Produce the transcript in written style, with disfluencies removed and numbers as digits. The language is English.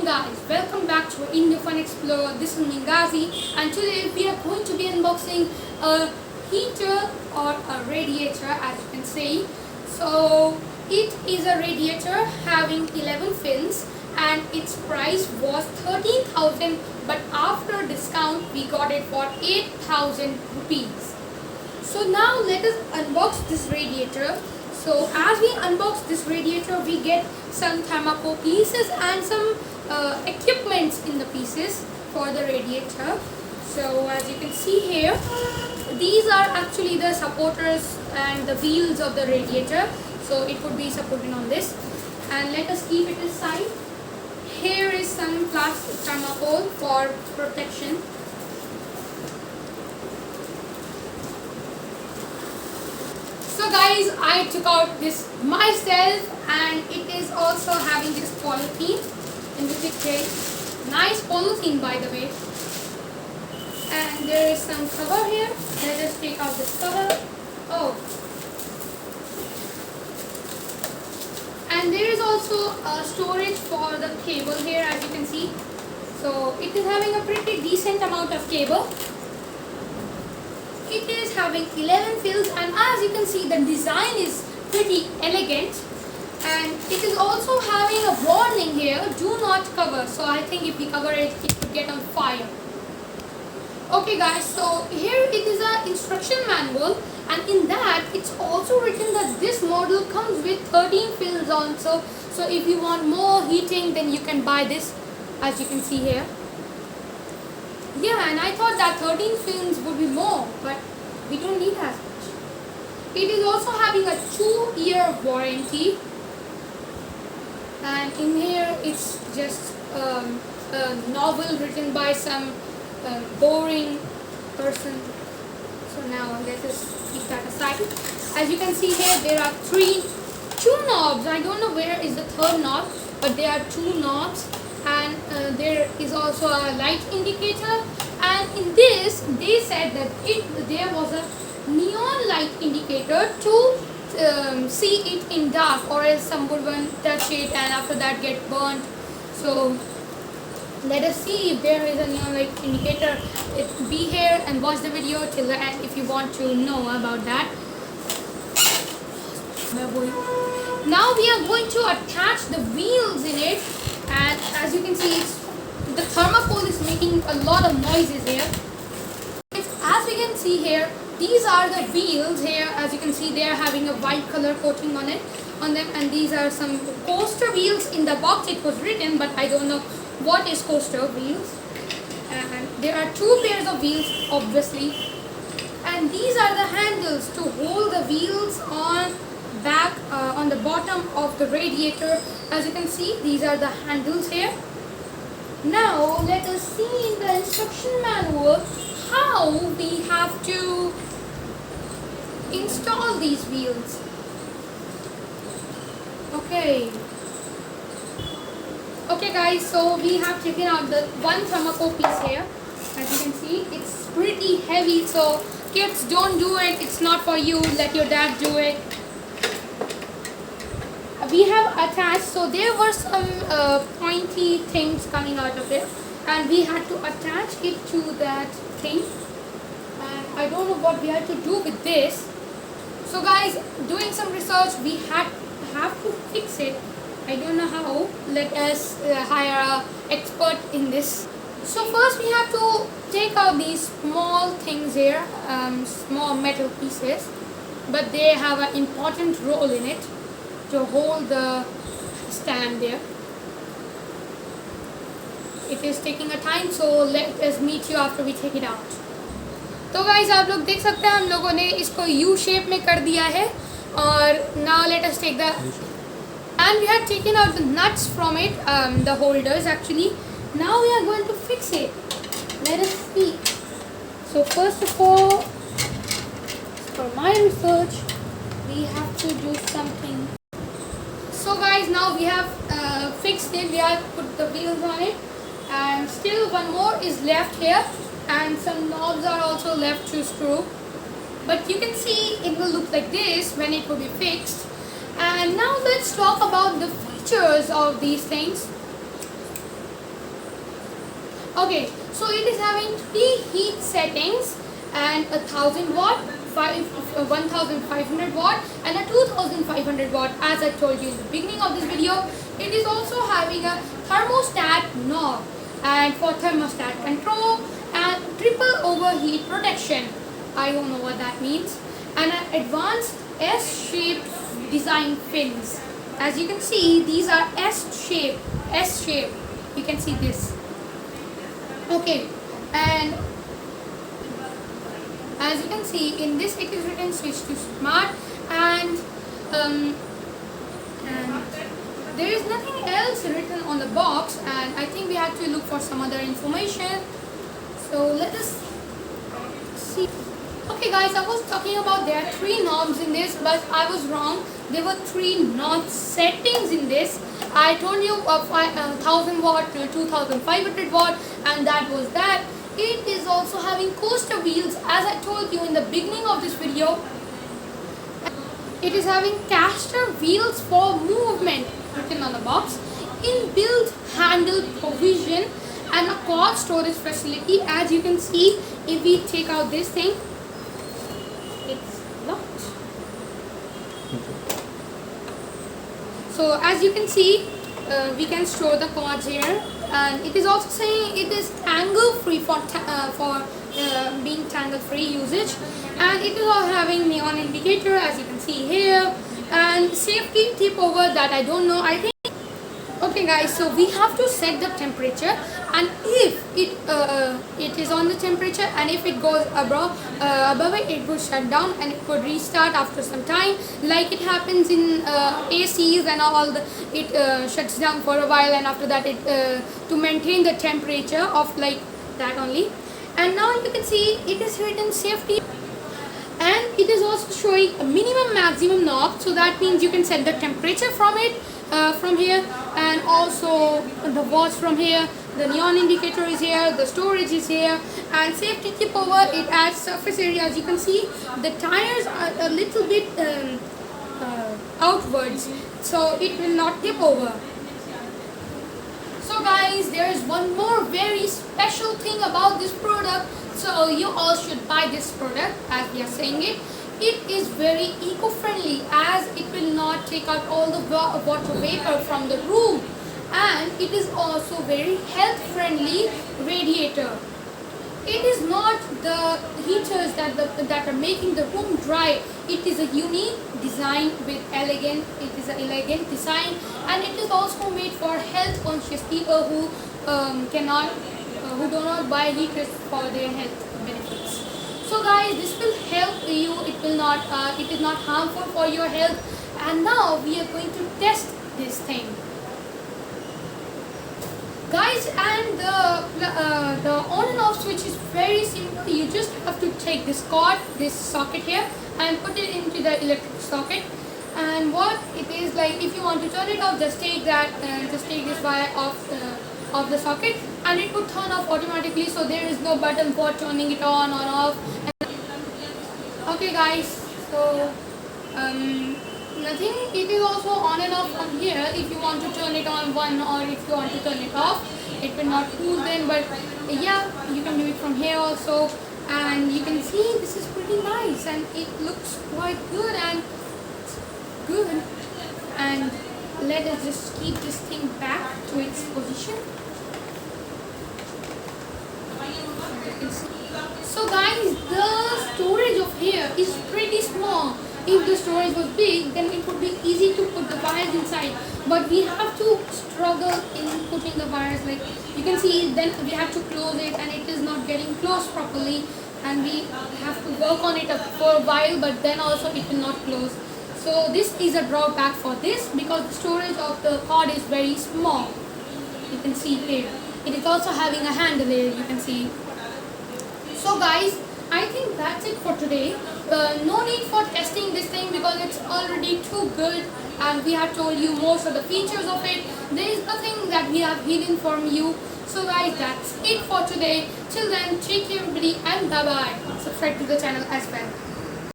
guys, welcome back to India Fun Explorer. This is Mingazi, and today we are going to be unboxing a heater or a radiator, as you can see. So it is a radiator having 11 fins and its price was 13,000, but after discount we got it for 8,000 rupees. So now let us unbox this radiator. So as we unbox this radiator, we get some thermocol pieces and some equipments in the pieces for the radiator. So as you can see here, these are actually the supporters and the wheels of the radiator. So it would be supported on this. And let us keep it aside. Here is some plastic thermocol for protection. So guys, I took out this myself, and it is also having this polythene in the tray. Nice polythene, by the way. And there is some cover here. Let us take out this cover. Oh. And there is also a storage for the cable here, as you can see. So it is having a pretty decent amount of cable. It is having 11 fills, and as you can see, the design is pretty elegant, and it is also having a warning here, do not cover. So I think if we cover it, it could get on fire. Okay guys, so here it is an instruction manual, and in that it's also written that this model comes with 13 fills also. So if you want more heating, then you can buy this, as you can see here. Yeah, and I thought that 13 films would be more, but we don't need as much. It is also having a 2-year warranty, and in here it's just a novel written by some boring person. So now let us keep that aside. As you can see here, there are two knobs. I don't know where is the third knob, but there are 2 knobs. And there is also a light indicator, and in this they said that there was a neon light indicator to see it in dark, or else someone would touch it and after that get burnt. So let us see if there is a neon light indicator. Be here and watch the video till the end if you want to know about that. Now we are going to attach the wheels in it. And as you can see, the thermocol is making a lot of noises here. As we can see here, these are the wheels here. As you can see, they are having a white color coating on them, and these are some coaster wheels. In the box it was written, but I don't know what is coaster wheels. And there are 2 pairs of wheels, obviously, and these are the handles to hold the wheels on back on the bottom of the radiator. As you can see, these are the handles here. Now let us see in the instruction manual how we have to install these wheels. Okay guys, so we have taken out the one thermocol piece here. As you can see, it's pretty heavy, so kids, don't do it. It's not for you. Let your dad do it. We have attached, so there were some pointy things coming out of it, and we had to attach it to that thing, and I don't know what we had to do with this. So guys, doing some research, we have to fix it. I don't know how. Let us hire an expert in this. So first we have to take out these small things here, small metal pieces, but they have an important role in it to hold the stand there. It is taking a time, so let us meet you after we take it out. तो guys, आप लोग देख सकते हैं हम लोगों ने इसको U shape में कर दिया है, और now let us take the, and we have taken out the nuts from it, the holders actually. Now we are going to fix it. Let us see. So first of all, for my research, we have to do something. So guys, now we have fixed it. We have put the wheels on it, and still one more is left here, and some knobs are also left to screw. But you can see it will look like this when it will be fixed. And now let's talk about the features of these things. Okay, so it is having 3 heat settings and a 1000 watt, 1500 watt and a 2500 watt. As I told you in the beginning of this video, it is also having a thermostat knob and for thermostat control and triple overheat protection. I don't know what that means. And an advanced S-shaped design fins. As you can see, these are S-shaped. You can see this. Okay, and as you can see in this it is written switch to smart, and there is nothing else written on the box, and I think we have to look for some other information. So let us see. Okay guys, I was talking about there are 3 knobs in this, but I was wrong. There were 3 knob settings in this. I told you 1000 watt to 2500 watt, and that was that. It is also having coaster wheels, as I told you in the beginning of this video. It is having caster wheels for movement written on the box, inbuilt handle provision and a quad storage facility. As you can see, if we take out this thing, it's locked. So as you can see, we can store the quads here, and it is also saying it is tangle free for being tangle free usage, and it is also having neon indicator, as you can see here, and safety tip over that I don't know. I think. Okay guys, so we have to set the temperature, and if it is on the temperature, and if it goes above it will shut down and it could restart after some time, like it happens in ACs and all. It shuts down for a while, and after that it to maintain the temperature of like that only. And now you can see it is written safety, and it is also showing a minimum maximum knob, so that means you can set the temperature from it from here, and also the watch from here. The neon indicator is here, the storage is here, and safety tip over, it adds surface area. As you can see, the tires are a little bit outwards, so it will not tip over. So guys, there is one more very special thing about this product, so you all should buy this product, as we are saying it. It is very eco-friendly, as it will not take out all the water vapor from the room, and it is also very health-friendly radiator. It is not the heaters that are making the room dry. It is a unique design with elegant. It is an elegant design, and it is also made for health-conscious people who who do not buy heaters for their health benefits. So guys, this will help you. It will not. It is not harmful for your health. And now we are going to test this thing, guys. And the on and off switch is very simple. You just have to take this cord, this socket here, and put it into the electric socket. And what it is like, if you want to turn it off, just take that, just take this wire off the socket, and it would turn off automatically. So there is no button for turning it on or off. Okay guys, so nothing. It is also on and off from here. If you want to turn it on one, or if you want to turn it off, it will not cool then. But yeah, you can do it from here also. And you can see this is pretty nice, and it looks quite good and good. And let us just keep this thing back to its position. So guys, the storage of here is pretty small. If the storage was big, then it would be easy to put the wires inside. But we have to struggle in putting the wires, like you can see, then we have to close it, and it is not getting closed properly. And we have to work on it for a while, but then also it will not close. So this is a drawback for this, because the storage of the cord is very small. You can see here. It is also having a handle here, you can see. So guys, I think that's it for today. No need for testing this thing, because it's already too good, and we have told you most of the features of it. There is nothing that we have hidden from you. So guys, that's it for today. Till then, take care everybody, and bye bye. Subscribe to the channel as well.